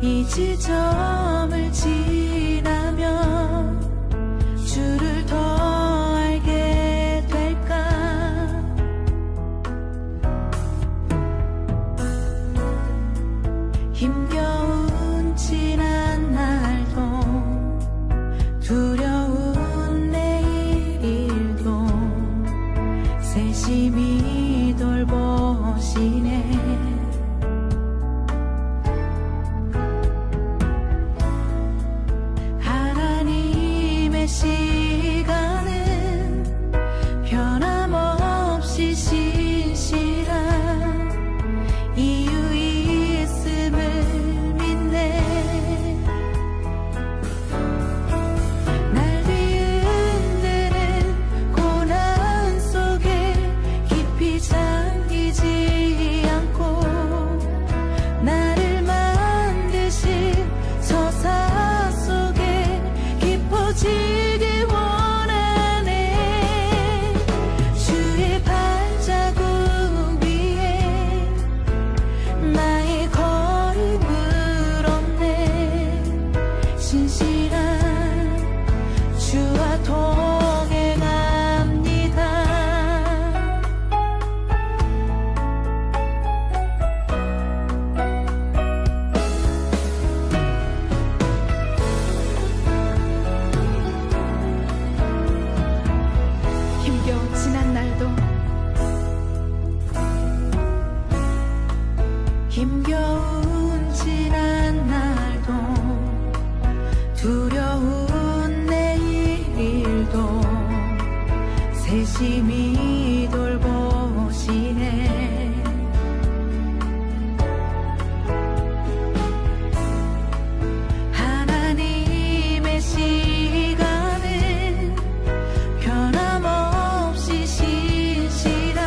이 지점을 지나면 주를 더 알게 될까. 힘겨운 지난 날도 두려운 내일도 세심히 돌보시네. 하나님의 시간은 변함없이 신실한 이유 있음을 믿네. 날 뒤흔드는 고난 속에 깊이 잠기지 않고 나를 만드신 서사 속에 깊어지길 원하네. 주의 발자국 위에 나의 걸음을 얹네. 신실한 주와 동행합니다. 힘겨운 지난 날도 힘겨운 지난 날도 두려운 내일도 세심히 돌보시네. 하나님의 시간은 변함없이 신실한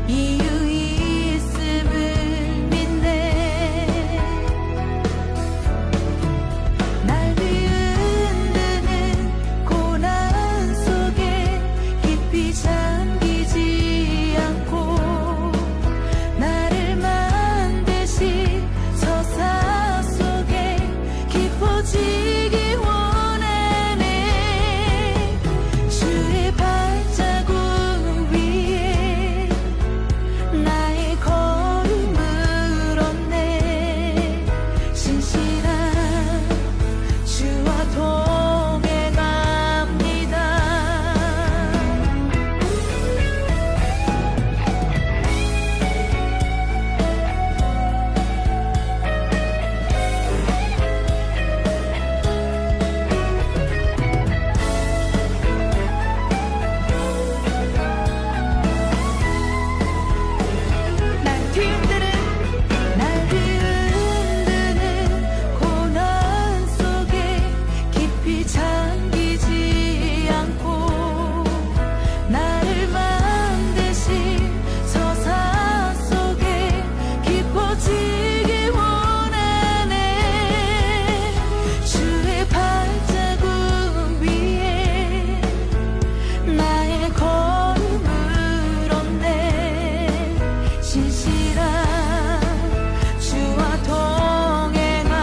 이유 있음을 믿네. 날 뒤흔드는 고난 속에 깊이 잠기지 않고 나를 만드신 서사 속에 깊어지길 원하네. 주의 발자국 위에 나의 걸음을 얹네. 신실한 주와 동행합니다. 날 뒤흔드는 고난 속에 깊이 잠기지 않고 나를 만드신 서사 속에 깊어지길 원하네. 주의 발자국 위에 나의 걸음을 얹네. 신실한 주와 동행합니다.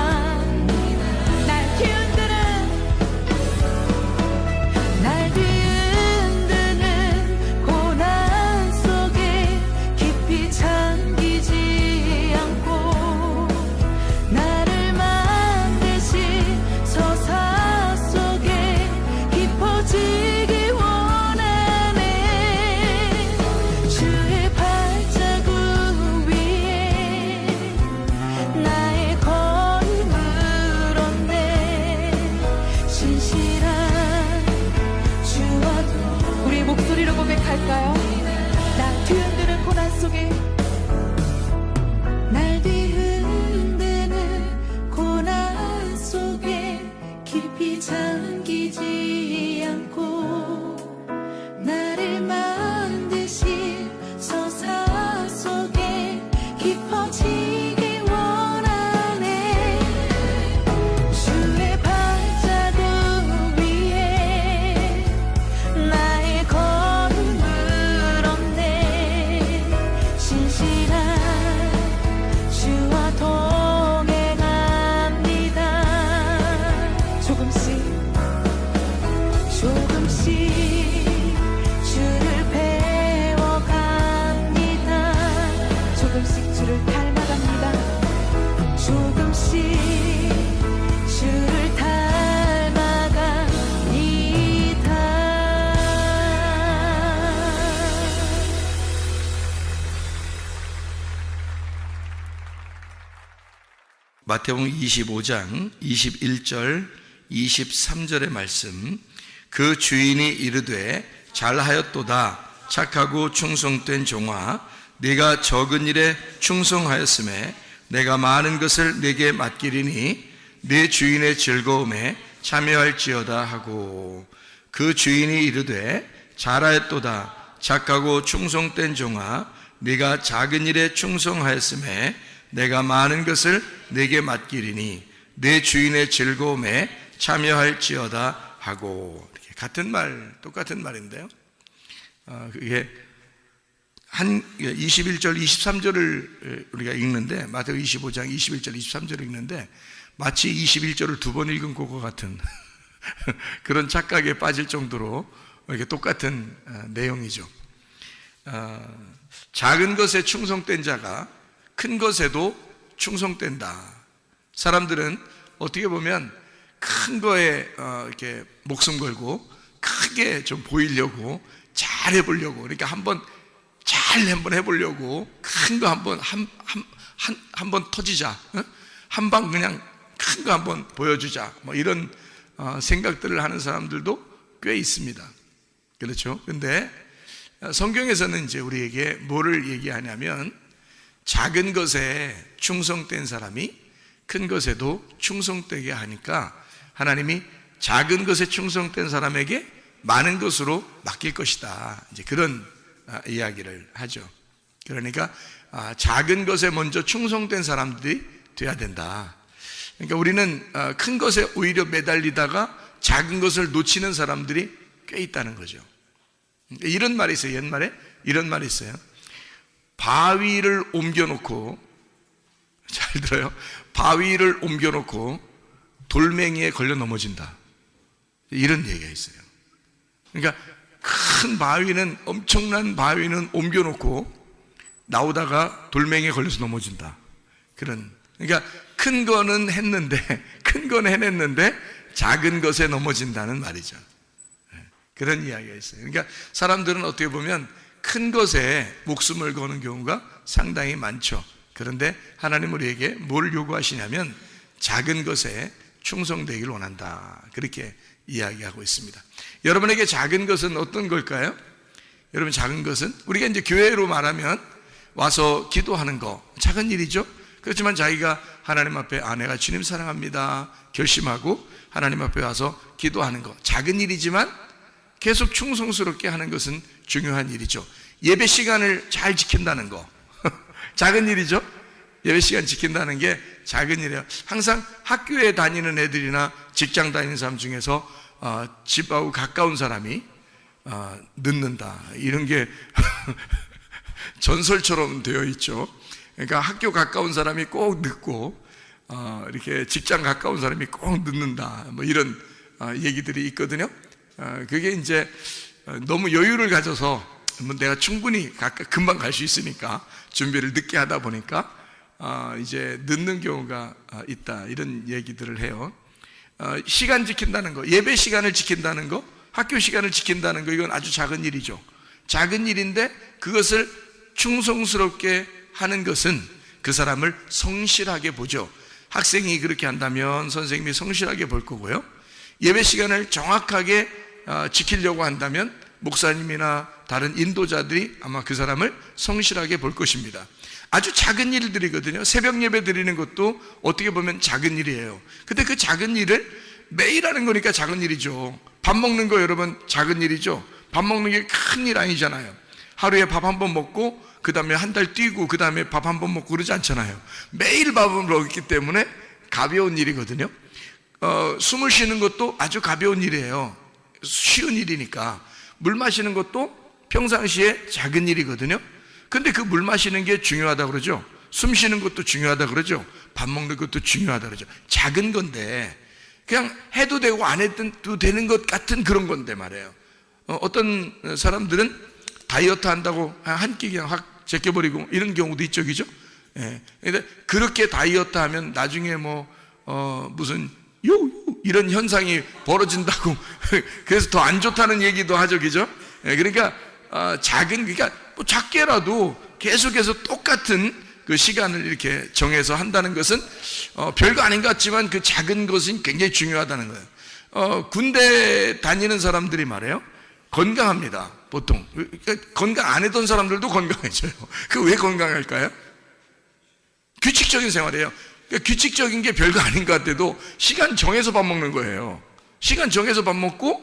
날 뒤흔드는 고난 속에 깊이 잠기지 않고 나를 만드신 서사 속에 깊어지길 원하네. 주의 발자국 위에 나의 걸음을 얹네. 신실한 주와 우리 목소리로 고백할까요? 날 뒤흔드는 고난 속에 날 뒤흔드는 고난 속에 깊이 잠기지 않고 나를 만드신 서사 속에 깊어지길 원하네. 주의 발자국 위에 나의 걸음을 얹네. 조금씩 주를 닮아갑니다. 마태복음 25장 21절 23절의 말씀, 그 주인이 이르되 잘하였도다 착하고 충성된 종아, 네가 적은 일에 충성하였음에 내가 많은 것을 네게 맡기리니 네 주인의 즐거움에 참여할지어다 하고, 그 주인이 이르되 잘하였도다 착하고 충성된 종아, 네가 작은 일에 충성하였음에 내가 많은 것을 네게 맡기리니 네 주인의 즐거움에 참여할지어다 하고. 이렇게 같은 말, 똑같은 말인데요. 그게 한 21절, 23절을 우리가 읽는데, 마태복음 25장 21절, 23절을 읽는데 마치 21절을 두 번 읽은 것과 같은 그런 착각에 빠질 정도로 이렇게 똑같은 내용이죠. 작은 것에 충성된 자가 큰 것에도 충성된다. 사람들은 어떻게 보면 큰 거에 이렇게 목숨 걸고 크게 좀 보이려고 잘 해보려고, 그러니까 한번 해보려고 큰 거 한번 터지자, 한 방 그냥 큰 거 한번 보여주자, 뭐 이런 생각들을 하는 사람들도 꽤 있습니다. 그렇죠? 근데 성경에서는 이제 우리에게 뭐를 얘기하냐면, 작은 것에 충성된 사람이 큰 것에도 충성되게 하니까 하나님이 작은 것에 충성된 사람에게 많은 것으로 맡길 것이다, 이제 그런 이야기를 하죠. 그러니까 작은 것에 먼저 충성된 사람들이 돼야 된다. 그러니까 우리는 큰 것에 오히려 매달리다가 작은 것을 놓치는 사람들이 꽤 있다는 거죠. 이런 말이 있어요. 옛말에 이런 말이 있어요. 바위를 옮겨놓고, 잘 들어요, 바위를 옮겨놓고 돌멩이에 걸려 넘어진다, 이런 얘기가 있어요. 그러니까 큰 바위는, 엄청난 바위는 옮겨놓고 나오다가 돌멩이에 걸려서 넘어진다, 그러니까 큰 거는 해냈는데 작은 것에 넘어진다는 말이죠. 그런 이야기가 있어요. 그러니까 사람들은 어떻게 보면 큰 것에 목숨을 거는 경우가 상당히 많죠. 그런데 하나님은 우리에게 뭘 요구하시냐면 작은 것에 충성되기를 원한다, 그렇게 이야기하고 있습니다. 여러분에게 작은 것은 어떤 걸까요? 여러분, 작은 것은 우리가 이제 교회로 말하면 와서 기도하는 거 작은 일이죠. 그렇지만 자기가 하나님 앞에 내가 주님 사랑합니다 결심하고 하나님 앞에 와서 기도하는 거 작은 일이지만 계속 충성스럽게 하는 것은 중요한 일이죠. 예배 시간을 잘 지킨다는 거 작은 일이죠. 예배 시간 지킨다는 게 작은 일이에요. 항상 학교에 다니는 애들이나 직장 다니는 사람 중에서 집하고 가까운 사람이 늦는다, 이런 게 전설처럼 되어 있죠. 그러니까 학교 가까운 사람이 꼭 늦고 이렇게 직장 가까운 사람이 꼭 늦는다, 뭐 이런 얘기들이 있거든요. 그게 이제 너무 여유를 가져서 내가 충분히 금방 갈 수 있으니까 준비를 늦게 하다 보니까 이제 늦는 경우가 있다, 이런 얘기들을 해요. 시간 지킨다는 거, 예배 시간을 지킨다는 거, 학교 시간을 지킨다는 거, 이건 아주 작은 일이죠. 작은 일인데 그것을 충성스럽게 하는 것은 그 사람을 성실하게 보죠. 학생이 그렇게 한다면 선생님이 성실하게 볼 거고요. 예배 시간을 정확하게 지키려고 한다면 목사님이나 다른 인도자들이 아마 그 사람을 성실하게 볼 것입니다. 아주 작은 일들이거든요. 새벽 예배 드리는 것도 어떻게 보면 작은 일이에요. 근데 그 작은 일을 매일 하는 거니까 작은 일이죠. 밥 먹는 거 여러분 작은 일이죠. 밥 먹는 게 큰 일 아니잖아요. 하루에 밥 한 번 먹고 그 다음에 한 달 뛰고 그 다음에 밥 한 번 먹고 그러지 않잖아요. 매일 밥을 먹기 때문에 가벼운 일이거든요. 숨을 쉬는 것도 아주 가벼운 일이에요. 쉬운 일이니까. 물 마시는 것도 평상시에 작은 일이거든요. 근데 그 물 마시는 게 중요하다 그러죠. 숨 쉬는 것도 중요하다 그러죠. 밥 먹는 것도 중요하다 그러죠. 작은 건데 그냥 해도 되고 안 해도 되는 것 같은 그런 건데 말이에요. 어떤 사람들은 다이어트 한다고 한 끼 그냥 확 제껴버리고 이런 경우도 있죠, 그죠? 예. 근데 그렇게 다이어트 하면 나중에 무슨 이런 현상이 벌어진다고 그래서 더 안 좋다는 얘기도 하죠, 그죠? 예. 그러니까 그러니까 뭐 작게라도 계속해서 똑같은 그 시간을 이렇게 정해서 한다는 것은 별거 아닌 것 같지만 그 작은 것은 굉장히 중요하다는 거예요. 군대 다니는 사람들이 말해요. 건강합니다. 보통 건강 안 했던 사람들도 건강해져요. 그 왜 건강할까요? 규칙적인 생활이에요. 그러니까 규칙적인 게 별거 아닌 것 같아도 시간 정해서 밥 먹는 거예요. 시간 정해서 밥 먹고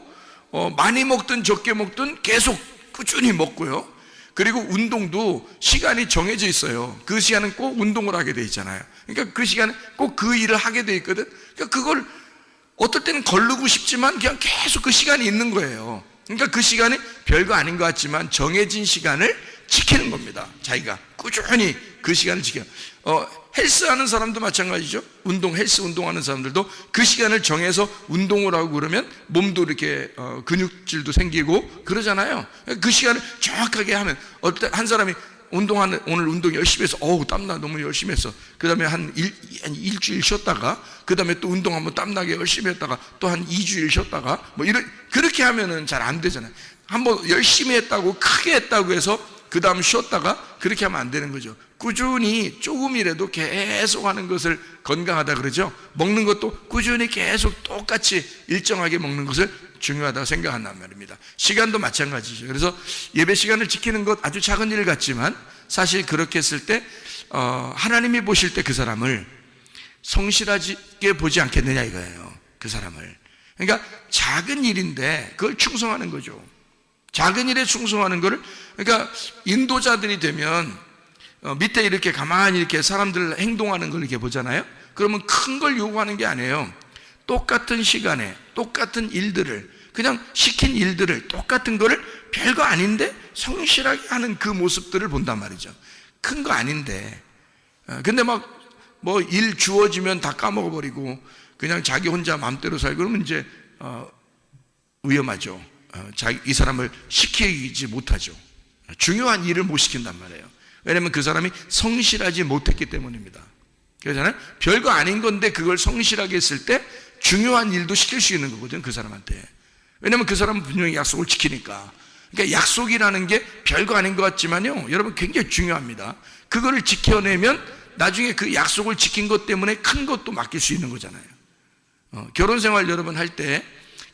많이 먹든 적게 먹든 계속 꾸준히 먹고요. 그리고 운동도 시간이 정해져 있어요. 그 시간은 꼭 운동을 하게 돼 있잖아요. 그러니까 그 시간에 꼭 그 일을 하게 돼 있거든. 그러니까 그걸 어떨 때는 거르고 싶지만 그냥 계속 그 시간이 있는 거예요. 그러니까 그 시간이 별거 아닌 것 같지만 정해진 시간을 지키는 겁니다. 자기가 꾸준히 그 시간을 지켜요. 헬스하는 사람도 마찬가지죠. 헬스 운동하는 사람들도 그 시간을 정해서 운동을 하고 그러면 몸도 이렇게 근육질도 생기고 그러잖아요. 그 시간을 정확하게 하면 한 사람이 오늘 운동 열심히 해서 땀나 너무 열심히 했어. 그 다음에 한 일주일 쉬었다가 그 다음에 또 운동 한번 땀나게 열심히 했다가 또 한 2주일 쉬었다가 그렇게 하면은 잘 안 되잖아요. 한번 열심히 했다고 크게 했다고 해서 그 다음 쉬었다가 그렇게 하면 안 되는 거죠. 꾸준히 조금이라도 계속 하는 것을 건강하다 그러죠. 먹는 것도 꾸준히 계속 똑같이 일정하게 먹는 것을 중요하다고 생각한단 말입니다. 시간도 마찬가지죠. 그래서 예배 시간을 지키는 것 아주 작은 일 같지만 사실 그렇게 했을 때 하나님이 보실 때 그 사람을 성실하게 보지 않겠느냐 이거예요. 그 사람을. 그러니까 작은 일인데 그걸 충성하는 거죠. 작은 일에 충성하는 거를, 그러니까 인도자들이 되면 밑에 이렇게 가만히 이렇게 사람들 행동하는 걸 이렇게 보잖아요. 그러면 큰 걸 요구하는 게 아니에요. 똑같은 시간에 똑같은 일들을, 그냥 시킨 일들을 똑같은 거를 별거 아닌데 성실하게 하는 그 모습들을 본단 말이죠. 큰 거 아닌데. 근데 일 주어지면 다 까먹어버리고 그냥 자기 혼자 마음대로 살고 그러면 이제 위험하죠. 이 사람을 시키지 못하죠. 중요한 일을 못 시킨단 말이에요. 왜냐하면 그 사람이 성실하지 못했기 때문입니다. 그렇잖아요. 별거 아닌 건데 그걸 성실하게 했을 때 중요한 일도 시킬 수 있는 거거든요, 그 사람한테. 왜냐하면 그 사람은 분명히 약속을 지키니까. 그러니까 약속이라는 게 별거 아닌 것 같지만요, 여러분 굉장히 중요합니다. 그거를 지켜내면 나중에 그 약속을 지킨 것 때문에 큰 것도 맡길 수 있는 거잖아요. 결혼생활 여러분 할 때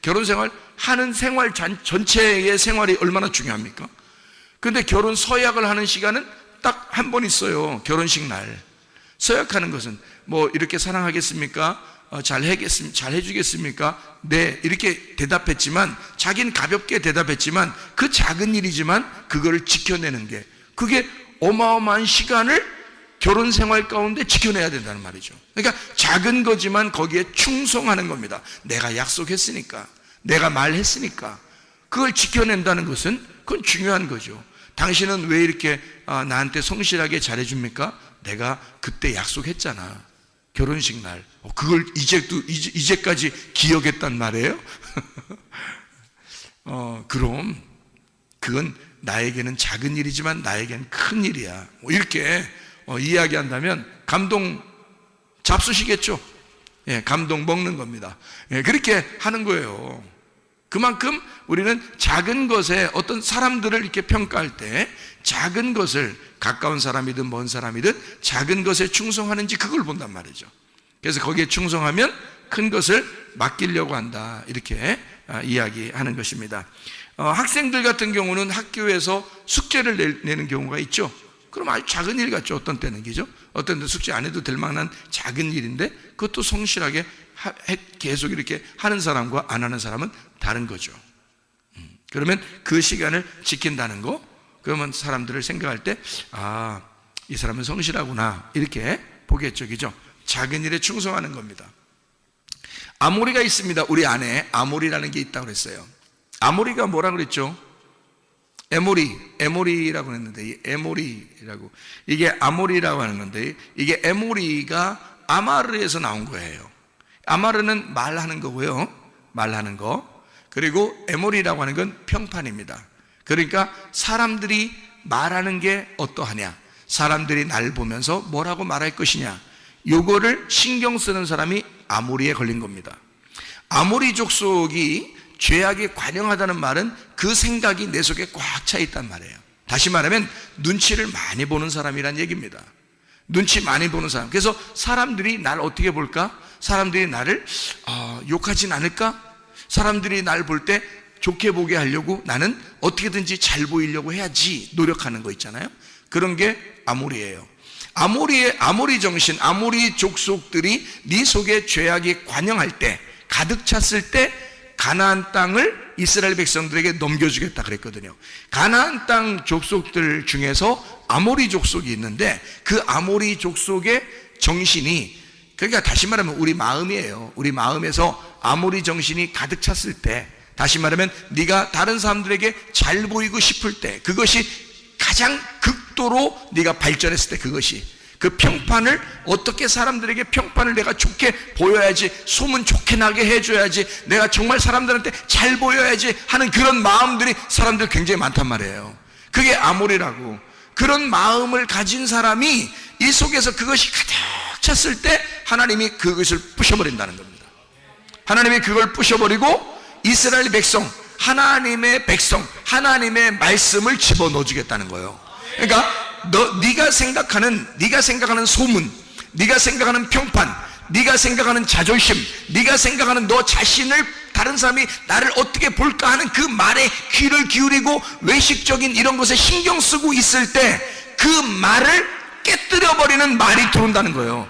결혼생활 하는 생활 전체의 생활이 얼마나 중요합니까? 근데 결혼 서약을 하는 시간은 딱 한 번 있어요. 결혼식 날. 서약하는 것은 이렇게 사랑하겠습니까? 잘 해주겠습니까? 네, 이렇게 대답했지만, 자기는 가볍게 대답했지만, 그 작은 일이지만 그거를 지켜내는 게, 그게 어마어마한 시간을 결혼 생활 가운데 지켜내야 된다는 말이죠. 그러니까 작은 거지만 거기에 충성하는 겁니다. 내가 약속했으니까, 내가 말했으니까 그걸 지켜낸다는 것은 그건 중요한 거죠. 당신은 왜 이렇게 나한테 성실하게 잘해줍니까? 내가 그때 약속했잖아, 결혼식 날. 그걸 이제까지 기억했단 말이에요? 그럼 그건 나에게는 작은 일이지만 나에게는 큰 일이야. 이렇게 이야기한다면 감동 잡수시겠죠? 예, 감동 먹는 겁니다. 예, 그렇게 하는 거예요. 그만큼 우리는 작은 것에 어떤 사람들을 이렇게 평가할 때 작은 것을, 가까운 사람이든 먼 사람이든 작은 것에 충성하는지 그걸 본단 말이죠. 그래서 거기에 충성하면 큰 것을 맡기려고 한다, 이렇게 이야기하는 것입니다. 학생들 같은 경우는 학교에서 숙제를 내는 경우가 있죠. 그럼 아주 작은 일 같죠, 어떤 때는. 그죠? 어떤 때 숙제 안 해도 될 만한 작은 일인데 그것도 성실하게 계속 이렇게 하는 사람과 안 하는 사람은 다른 거죠. 그러면 그 시간을 지킨다는 거, 그러면 사람들을 생각할 때 이 사람은 성실하구나, 이렇게 보겠죠. 그죠? 작은 일에 충성하는 겁니다. 아모리가 있습니다. 우리 안에 아모리라는 게 있다고 그랬어요. 아모리가 뭐라 그랬죠? 에모리라고 했는데, 에모리라고, 이게 아모리라고 하는 건데, 이게 에모리가 아마르에서 나온 거예요. 아마르는 말하는 거고요, 말하는 거. 그리고 에모리라고 하는 건 평판입니다. 그러니까 사람들이 말하는 게 어떠하냐, 사람들이 날 보면서 뭐라고 말할 것이냐, 요거를 신경 쓰는 사람이 아모리에 걸린 겁니다. 아모리 족속이 죄악에 관영하다는 말은 그 생각이 내 속에 꽉 차 있단 말이에요. 다시 말하면 눈치를 많이 보는 사람이란 얘기입니다. 눈치 많이 보는 사람. 그래서 사람들이 날 어떻게 볼까? 사람들이 나를 욕하진 않을까? 사람들이 날 볼 때 좋게 보게 하려고 나는 어떻게든지 잘 보이려고 해야지 노력하는 거 있잖아요. 그런 게 아모리예요. 아모리 정신, 아모리 족속들이 네 속에 죄악이 관영할 때, 가득 찼을 때 가나안 땅을 이스라엘 백성들에게 넘겨주겠다 그랬거든요. 가나안 땅 족속들 중에서 아모리 족속이 있는데 그 아모리 족속의 정신이, 그러니까 다시 말하면 우리 마음이에요. 우리 마음에서 아모리 정신이 가득 찼을 때, 다시 말하면 네가 다른 사람들에게 잘 보이고 싶을 때, 그것이 가장 극도로 네가 발전했을 때, 그것이 그 평판을 어떻게 사람들에게 평판을 내가 좋게 보여야지, 소문 좋게 나게 해줘야지, 내가 정말 사람들한테 잘 보여야지 하는 그런 마음들이 사람들 굉장히 많단 말이에요. 그게 아모리라고. 그런 마음을 가진 사람이 이 속에서 그것이 가득 찼을 때 하나님이 그것을 부셔버린다는 겁니다. 하나님이 그걸 부셔버리고 이스라엘 백성, 하나님의 백성, 하나님의 말씀을 집어넣어주겠다는 거예요. 그러니까 네가 생각하는 소문, 네가 생각하는 평판, 네가 생각하는 자존심, 네가 생각하는 너 자신을 다른 사람이 나를 어떻게 볼까 하는 그 말에 귀를 기울이고 외식적인 이런 것에 신경 쓰고 있을 때 그 말을 깨뜨려버리는 말이 들어온다는 거예요.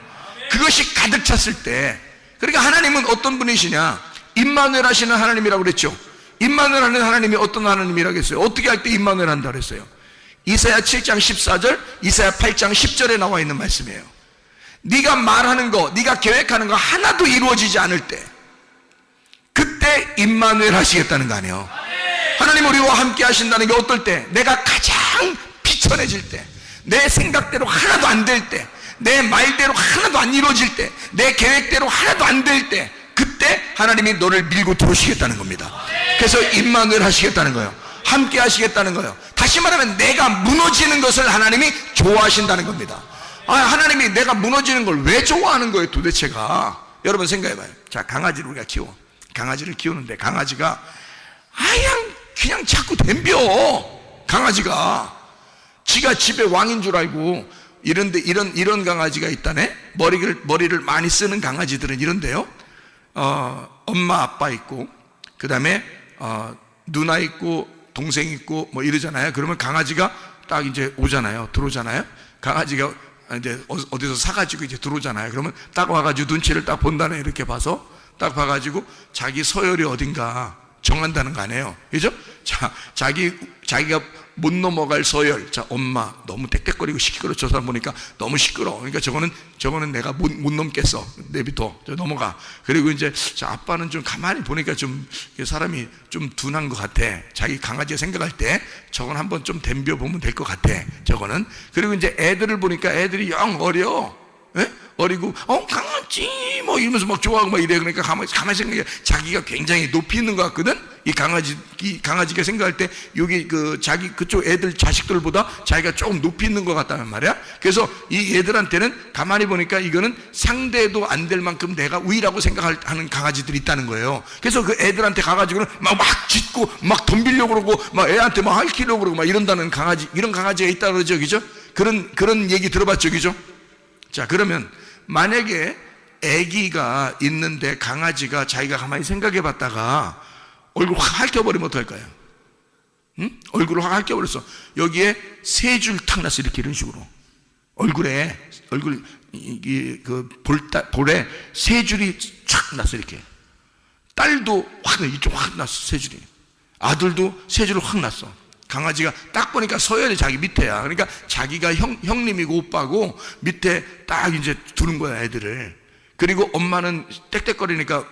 그것이 가득 찼을 때. 그러니까 하나님은 어떤 분이시냐? 임마누엘 하시는 하나님이라고 그랬죠. 임마누엘 하는 하나님이 어떤 하나님이라고 했어요? 어떻게 할 때 임마누엘 한다고 그랬어요? 이사야 7장 14절, 이사야 8장 10절에 나와 있는 말씀이에요. 네가 말하는 거, 네가 계획하는 거 하나도 이루어지지 않을 때, 그때 임마누엘 하시겠다는 거 아니에요. 하나님 우리와 함께 하신다는 게 어떨 때? 내가 가장 비천해질 때, 내 생각대로 하나도 안 될 때, 내 말대로 하나도 안 이루어질 때, 내 계획대로 하나도 안 될 때, 그때 하나님이 너를 밀고 들어오시겠다는 겁니다. 그래서 임마누엘 하시겠다는 거예요. 함께 하시겠다는 거예요. 다시 말하면 내가 무너지는 것을 하나님이 좋아하신다는 겁니다. 하나님이 내가 무너지는 걸 왜 좋아하는 거예요 도대체가? 여러분 생각해봐요. 자, 강아지를 우리가 키워. 강아지를 키우는데 강아지가 그냥 자꾸 덤벼. 강아지가 지가 집에 왕인 줄 알고, 이런 강아지가 있다네. 머리를 많이 쓰는 강아지들은 이런데요. 엄마 아빠 있고, 그 다음에 누나 있고 동생 있고 뭐 이러잖아요. 그러면 강아지가 딱 이제 오잖아요. 들어오잖아요. 강아지가 이제 어디서 사가지고 이제 들어오잖아요. 그러면 딱 와가지고 눈치를 딱 본다네. 이렇게 봐서 딱 봐가지고 자기 서열이 어딘가 정한다는 거 아니에요. 그죠? 자, 자기가 못 넘어갈 서열. 자, 엄마 너무 땡땡거리고 시끄러. 저 사람 보니까 너무 시끄러. 그러니까 저거는 내가 못 넘겠어. 내비둬. 저 넘어가. 그리고 이제 자, 아빠는 좀 가만히 보니까 좀 사람이 좀 둔한 것 같아. 자기 강아지가 생각할 때 저건 한번 좀 덤벼 보면 될 것 같아. 저거는. 그리고 이제 애들을 보니까 애들이 영 어려. 예? 어리고 강아지 뭐 이러면서 막 좋아하고 막 이래. 그러니까 가만히 생각해. 자기가 굉장히 높이 있는 것 같거든. 이 강아지가 생각할 때 여기 그쪽 애들 자식들보다 자기가 조금 높이 있는 것 같다는 말이야. 그래서 이 애들한테는 가만히 보니까 이거는 상대도 안 될 만큼 내가 우위라고 생각하는 강아지들이 있다는 거예요. 그래서 그 애들한테 가가지고는 막 짖고 막 덤비려고 그러고 막 애한테 막 핥히려고 그러고 막 이런 강아지가 있다 그러죠. 그죠? 그런 얘기 들어봤죠. 그죠? 자, 그러면 만약에 아기가 있는데 강아지가 자기가 가만히 생각해 봤다가 얼굴 확 핥혀버리면 어떡할까요? 응? 얼굴을 확 핥혀버렸어. 여기에 세 줄 탁 났어. 이렇게 이런 식으로. 얼굴에 볼에 세 줄이 촥 났어. 이렇게. 딸도 이쪽 확 났어. 세 줄이. 아들도 세 줄을 확 났어. 강아지가 딱 보니까 서열이 자기 밑에야. 그러니까 자기가 형님이고 오빠고 밑에 딱 이제 두는 거야, 애들을. 그리고 엄마는 떽떽거리니까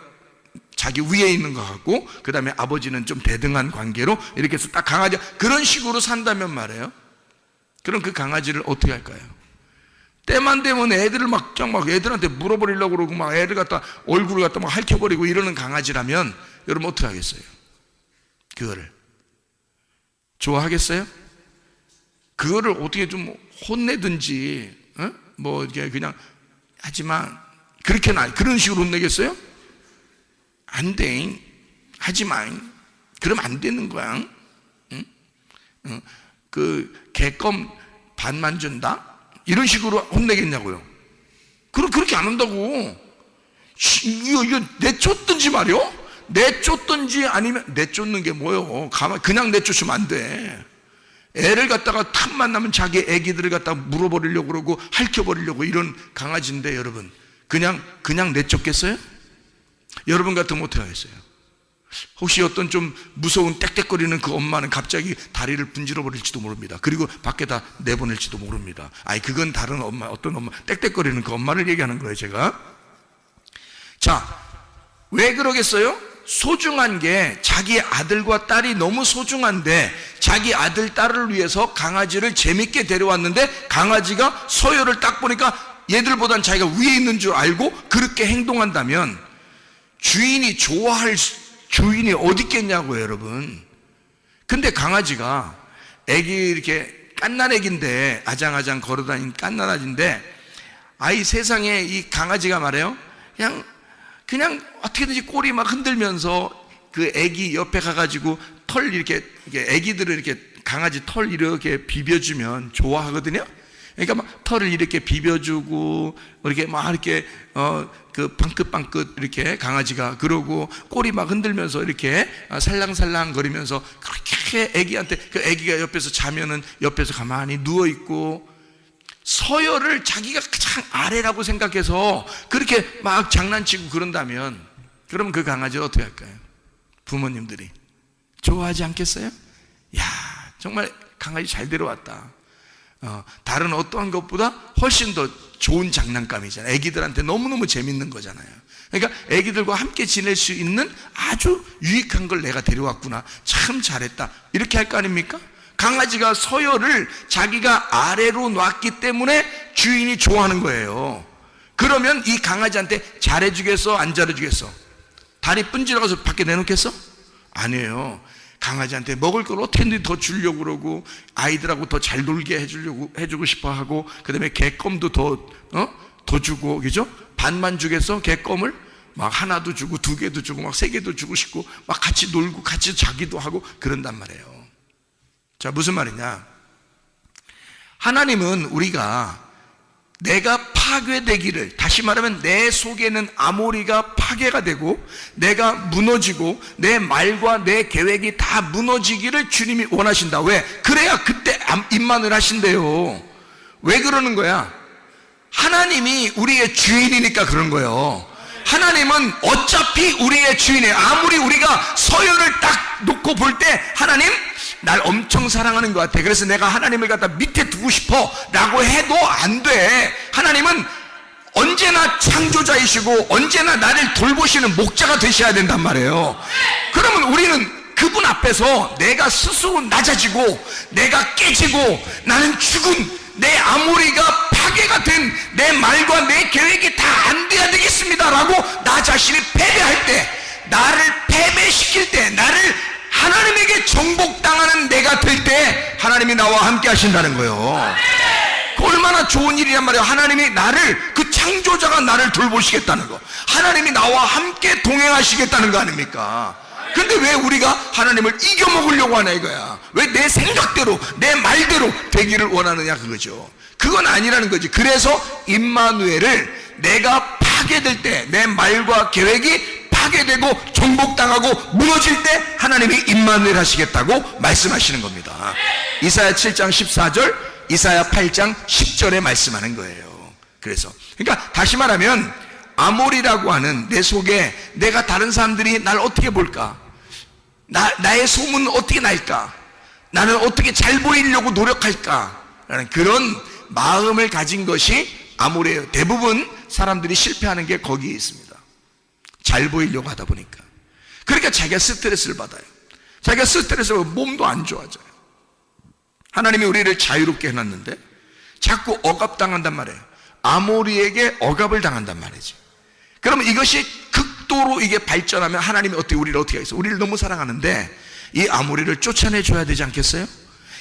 자기 위에 있는 것 같고, 그 다음에 아버지는 좀 대등한 관계로 이렇게 해서 딱 강아지 그런 식으로 산다면 말이에요. 그럼 그 강아지를 어떻게 할까요? 때만 되면 애들을 막 애들한테 물어버리려고 그러고 막 애들 갖다 얼굴을 갖다 막 핥혀버리고 이러는 강아지라면 여러분 어떻게 하겠어요? 그거를 좋아하겠어요? 그거를 어떻게 좀 혼내든지 뭐 이렇게 그냥 하지만 그렇게는 그런 식으로 혼내겠어요? 안 돼. 하지마. 그러면 안 되는 거야. 그 개껌 반만 준다? 이런 식으로 혼내겠냐고요. 그렇게 안 한다고. 이거 내쫓든지 말이요. 내쫓든지 아니면 내쫓는 게 뭐요? 그냥 내쫓으면 안 돼. 애를 갖다가 틈만 나면 자기 애기들을 갖다가 물어버리려고 그러고 핥혀버리려고 이런 강아지인데 여러분 그냥 내쫓겠어요? 여러분 같으면 어떻게 하겠어요? 혹시 어떤 좀 무서운 떽떽거리는 그 엄마는 갑자기 다리를 분질러 버릴지도 모릅니다. 그리고 밖에다 내보낼지도 모릅니다. 그건 다른 엄마, 어떤 엄마, 떽떽거리는 그 엄마를 얘기하는 거예요, 제가. 자, 왜 그러겠어요? 소중한 게 자기 아들과 딸이 너무 소중한데 자기 아들, 딸을 위해서 강아지를 재밌게 데려왔는데 강아지가 서열을 딱 보니까 얘들보단 자기가 위에 있는 줄 알고 그렇게 행동한다면 주인이 좋아할 주인이 어디 있겠냐고요, 여러분. 근데 강아지가 애기 이렇게 깐난 애기인데 아장아장 걸어다니는 깐난 아기인데 세상에 이 강아지가 말해요. 그냥 어떻게든지 꼬리 막 흔들면서 그 애기 옆에 가가지고 털 이렇게 애기들을 이렇게 강아지 털 이렇게 비벼주면 좋아하거든요. 그러니까 막 털을 이렇게 비벼주고 이렇게 막 이렇게 그 방긋방긋 이렇게 강아지가 그러고 꼬리 막 흔들면서 이렇게 살랑살랑 거리면서 그렇게 애기한테 그 애기가 옆에서 자면은 옆에서 가만히 누워 있고 서열을 자기가 가장 아래라고 생각해서 그렇게 막 장난치고 그런다면 그러면 그 강아지를 어떻게 할까요? 부모님들이 좋아하지 않겠어요? 야, 정말 강아지 잘 데려왔다. 다른 어떠한 것보다 훨씬 더 좋은 장난감이잖아요. 애기들한테 너무너무 재밌는 거잖아요. 그러니까 애기들과 함께 지낼 수 있는 아주 유익한 걸 내가 데려왔구나. 참 잘했다. 이렇게 할 거 아닙니까? 강아지가 서열을 자기가 아래로 놨기 때문에 주인이 좋아하는 거예요. 그러면 이 강아지한테 잘해주겠어? 안 잘해주겠어? 다리 분질러가서 밖에 내놓겠어? 아니에요. 강아지한테 먹을 걸 어떻게든 더 주려고 그러고 아이들하고 더 잘 놀게 해주고 싶어 하고 그 다음에 개껌도 더 주고, 그죠? 반만 주겠어? 개껌을? 막 하나도 주고 두 개도 주고 막 세 개도 주고 싶고 막 같이 놀고 같이 자기도 하고 그런단 말이에요. 자, 무슨 말이냐? 하나님은 우리가 내가 파괴되기를, 다시 말하면 내 속에는 아모리가 파괴가 되고 내가 무너지고 내 말과 내 계획이 다 무너지기를 주님이 원하신다. 왜? 그래야 그때 임만을 하신대요. 왜 그러는 거야? 하나님이 우리의 주인이니까 그런 거예요. 하나님은 어차피 우리의 주인이에요. 아무리 우리가 서열을 딱 놓고 볼 때 하나님 날 엄청 사랑하는 것 같아. 그래서 내가 하나님을 갖다 밑에 두고 싶어 라고 해도 안 돼. 하나님은 언제나 창조자이시고 언제나 나를 돌보시는 목자가 되셔야 된단 말이에요. 그러면 우리는 그분 앞에서 내가 스스로 낮아지고 내가 깨지고 나는 죽은 내 아모리가 파괴가 된 내 말과 내 계획이 다 안 돼야 되겠습니다 라고 나 자신이 패배할 때, 나를 패배시킬 때, 나를 하나님에게 정복당하는 내가 될 때 하나님이 나와 함께 하신다는 거예요. 그 얼마나 좋은 일이란 말이에요. 하나님이 나를, 그 창조자가 나를 돌보시겠다는 거, 하나님이 나와 함께 동행하시겠다는 거 아닙니까? 근데 왜 우리가 하나님을 이겨먹으려고 하나 이거야. 왜 내 생각대로 내 말대로 되기를 원하느냐 그거죠. 그건 아니라는 거지. 그래서 임마누엘을 내가 파괴될 때, 내 말과 계획이 파괴되고 정복당하고 무너질 때 하나님이 임마누엘 하시겠다고 말씀하시는 겁니다. 이사야 7장 14절, 이사야 8장 10절에 말씀하는 거예요. 그래서 그러니까 다시 말하면 아모리라고 하는 내 속에 내가 다른 사람들이 날 어떻게 볼까, 나의 소문은 어떻게 날까, 나는 어떻게 잘 보이려고 노력할까 라는 그런 마음을 가진 것이 아모리예요. 대부분 사람들이 실패하는 게 거기에 있습니다. 잘 보이려고 하다 보니까. 그러니까 자기가 스트레스를 받아요. 자기가 스트레스를 받고 몸도 안 좋아져요. 하나님이 우리를 자유롭게 해놨는데 자꾸 억압당한단 말이에요. 아모리에게 억압을 당한단 말이지. 그러면 이것이 극도로 이게 발전하면 하나님이 우리를 어떻게 하겠어요? 우리를 너무 사랑하는데 이 아모리를 쫓아내줘야 되지 않겠어요?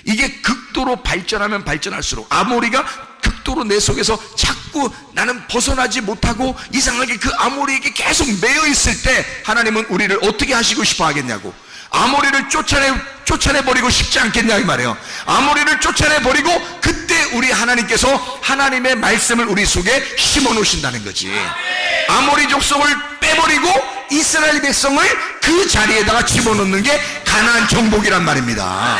이게 극도로 발전하면 발전할수록, 아모리가 극도로 내 속에서 자꾸 나는 벗어나지 못하고 이상하게 그 아모리에게 계속 매여 있을 때 하나님은 우리를 어떻게 하시고 싶어 하겠냐고. 아모리를 쫓아내버리고 싶지 않겠냐 이 말이에요. 아모리를 쫓아내버리고 그때 우리 하나님께서 하나님의 말씀을 우리 속에 심어 놓으신다는 거지. 아모리 족속을 빼버리고 이스라엘 백성을 그 자리에다가 집어넣는 게 가나안 정복이란 말입니다.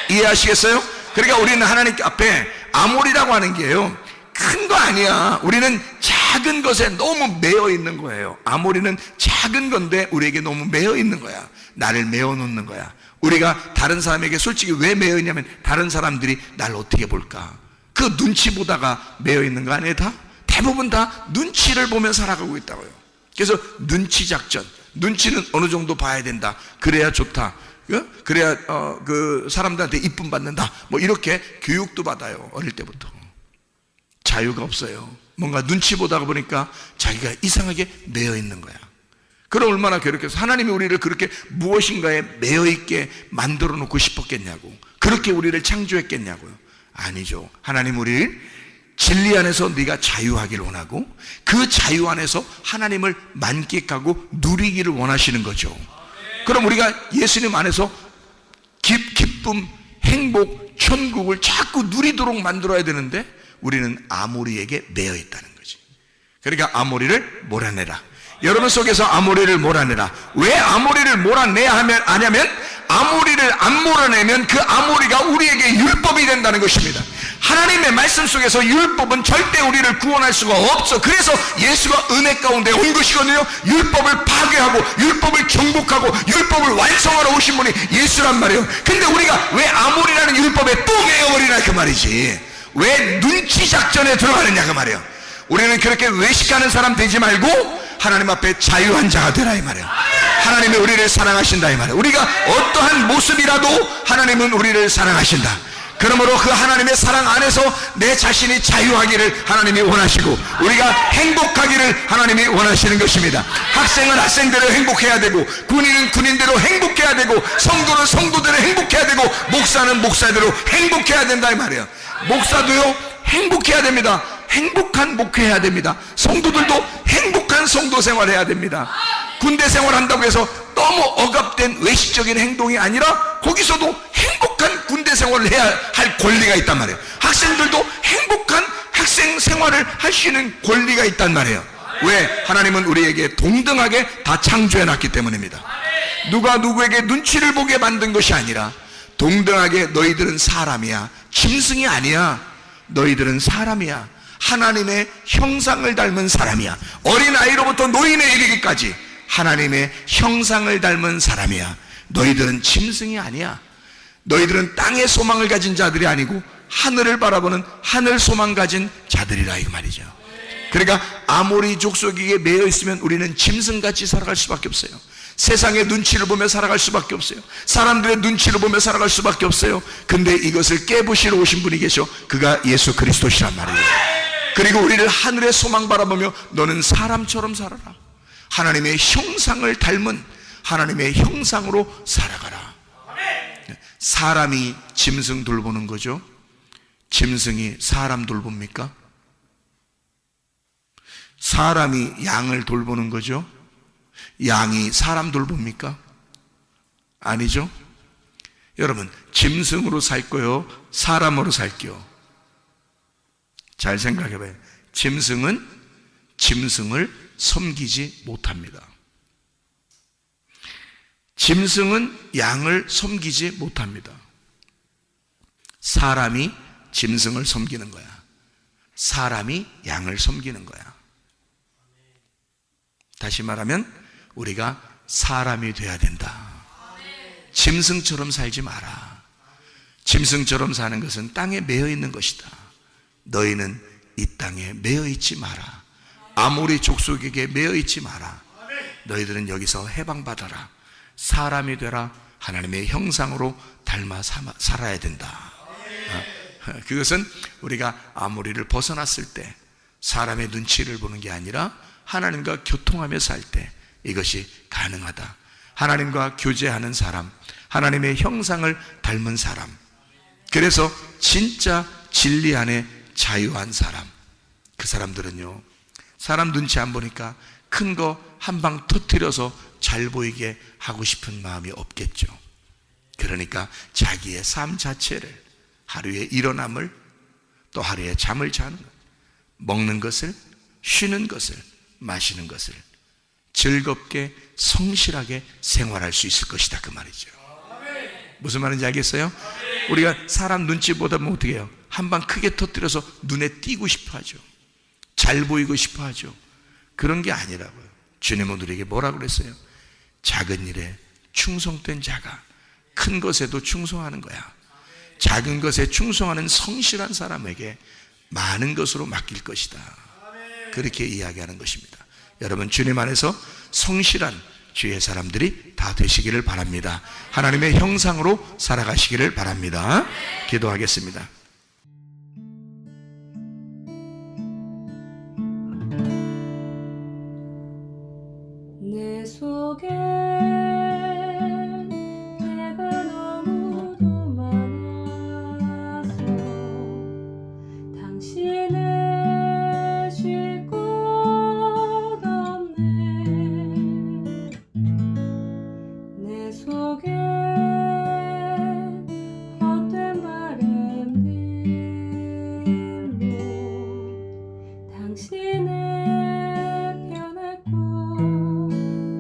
이해하시겠어요? 그러니까 우리는 하나님 앞에 아모리라고 하는 게요, 큰 거 아니야. 우리는 작은 것에 너무 매여 있는 거예요. 아모리는 작은 건데 우리에게 너무 매여 있는 거야. 나를 매어 놓는 거야. 우리가 다른 사람에게 솔직히 왜 매여 있냐면, 다른 사람들이 날 어떻게 볼까, 그 눈치 보다가 매여 있는 거 아니에요? 대부분 다 눈치를 보며 살아가고 있다고요. 그래서 눈치 작전, 눈치는 어느 정도 봐야 된다, 그래야 좋다, 그래야 그 사람들한테 이쁨 받는다, 뭐 이렇게 교육도 받아요. 어릴 때부터. 자유가 없어요. 뭔가 눈치 보다가 보니까 자기가 이상하게 매여 있는 거야. 그럼 얼마나 괴롭겠어. 하나님이 우리를 그렇게 무엇인가에 매여 있게 만들어 놓고 싶었겠냐고, 그렇게 우리를 창조했겠냐고요. 아니죠. 하나님 우리를 진리 안에서 네가 자유하기를 원하고, 그 자유 안에서 하나님을 만끽하고 누리기를 원하시는 거죠. 그럼 우리가 예수님 안에서 기쁨, 행복, 천국을 자꾸 누리도록 만들어야 되는데, 우리는 아모리에게 매여 있다는 거지. 그러니까 아모리를 몰아내라. 여러분 속에서 아모리를 몰아내라. 왜 아모리를 몰아내야 하냐면, 아모리를 안 몰아내면 그 아모리가 우리에게 율법이 된다는 것입니다. 하나님의 말씀 속에서 율법은 절대 우리를 구원할 수가 없어. 그래서 예수가 은혜 가운데 온 것이거든요. 율법을 파괴하고 율법을 정복하고 율법을 완성하러 오신 분이 예수란 말이에요. 근데 우리가 왜 아모리라는 율법에 또 매여버리나 그 말이지. 왜 눈치 작전에 들어가느냐 그 말이에요. 우리는 그렇게 외식하는 사람 되지 말고 하나님 앞에 자유한 자가 되라 이 말이에요. 하나님이 우리를 사랑하신다 이 말이에요. 우리가 어떠한 모습이라도 하나님은 우리를 사랑하신다. 그러므로 그 하나님의 사랑 안에서 내 자신이 자유하기를 하나님이 원하시고, 우리가 행복하기를 하나님이 원하시는 것입니다. 학생은 학생대로 행복해야 되고, 군인은 군인대로 행복해야 되고, 성도는 성도대로 행복해야 되고, 목사는 목사대로 행복해야 된다 이 말이에요. 목사도요 행복해야 됩니다. 행복한 목회해야 됩니다. 성도들도 행복한 성도 생활해야 됩니다. 군대 생활한다고 해서 너무 억압된 외식적인 행동이 아니라 거기서도 행복한 군대 생활을 해야 할 권리가 있단 말이에요. 학생들도 행복한 학생 생활을 할 수 있는 권리가 있단 말이에요. 왜? 하나님은 우리에게 동등하게 다 창조해 놨기 때문입니다. 누가 누구에게 눈치를 보게 만든 것이 아니라 동등하게 너희들은 사람이야, 짐승이 아니야. 너희들은 사람이야. 하나님의 형상을 닮은 사람이야. 어린아이로부터 노인에 이르기까지 하나님의 형상을 닮은 사람이야. 너희들은 짐승이 아니야. 너희들은 땅의 소망을 가진 자들이 아니고 하늘을 바라보는 하늘 소망 가진 자들이라 이 말이죠. 그러니까 아모리 족속에게 매여 있으면 우리는 짐승같이 살아갈 수밖에 없어요. 세상의 눈치를 보며 살아갈 수밖에 없어요. 사람들의 눈치를 보며 살아갈 수밖에 없어요. 근데 이것을 깨부시러 오신 분이 계셔. 그가 예수 그리스도시란 말이에요. 그리고 우리를 하늘의 소망 바라보며 너는 사람처럼 살아라. 하나님의 형상을 닮은 하나님의 형상으로 살아가라. 사람이 짐승 돌보는 거죠. 짐승이 사람 돌봅니까? 사람이 양을 돌보는 거죠. 양이 사람 돌봅니까? 아니죠. 여러분, 짐승으로 살 거요, 사람으로 살게요? 잘 생각해봐요. 짐승은 짐승을 섬기지 못합니다. 짐승은 양을 섬기지 못합니다. 사람이 짐승을 섬기는 거야. 사람이 양을 섬기는 거야. 다시 말하면 우리가 사람이 돼야 된다. 짐승처럼 살지 마라. 짐승처럼 사는 것은 땅에 매여 있는 것이다. 너희는 이 땅에 매여 있지 마라. 아모리 족속에게 매여 있지 마라. 너희들은 여기서 해방받아라. 사람이 되라. 하나님의 형상으로 닮아 살아야 된다. 그것은 우리가 아모리를 벗어났을 때 사람의 눈치를 보는 게 아니라 하나님과 교통하며 살 때 이것이 가능하다. 하나님과 교제하는 사람, 하나님의 형상을 닮은 사람, 그래서 진짜 진리 안에 자유한 사람, 그 사람들은요, 사람 눈치 안 보니까 큰 거 한 방 터뜨려서 잘 보이게 하고 싶은 마음이 없겠죠. 그러니까 자기의 삶 자체를, 하루의 일어남을, 또 하루에 잠을 자는 것, 먹는 것을, 쉬는 것을, 마시는 것을 즐겁게 성실하게 생활할 수 있을 것이다, 그 말이죠. 무슨 말인지 알겠어요? 우리가 사람 눈치 보다 보면 어떻게 해요? 한 방 크게 터뜨려서 눈에 띄고 싶어 하죠. 잘 보이고 싶어 하죠. 그런 게 아니라고요. 주님은 우리에게 뭐라고 그랬어요? 작은 일에 충성된 자가 큰 것에도 충성하는 거야. 작은 것에 충성하는 성실한 사람에게 많은 것으로 맡길 것이다. 그렇게 이야기하는 것입니다. 여러분, 주님 안에서 성실한 주의 사람들이 다 되시기를 바랍니다. 하나님의 형상으로 살아가시기를 바랍니다. 기도하겠습니다. 내 속에 내가 너무도 많아서 당신을 쉴 곳 없네. 내 속에 헛된 바램들로 당신을 변할 곳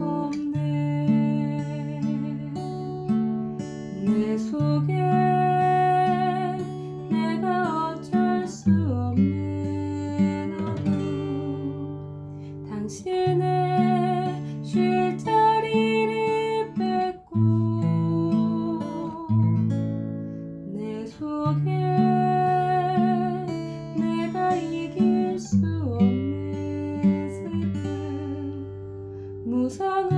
없네. 내 속에 내가 어쩔 수 없는 어둠, 당신의 쉴 자리를 뺏고 내 속에 내가 이길 수 없는 슬픔, 무성한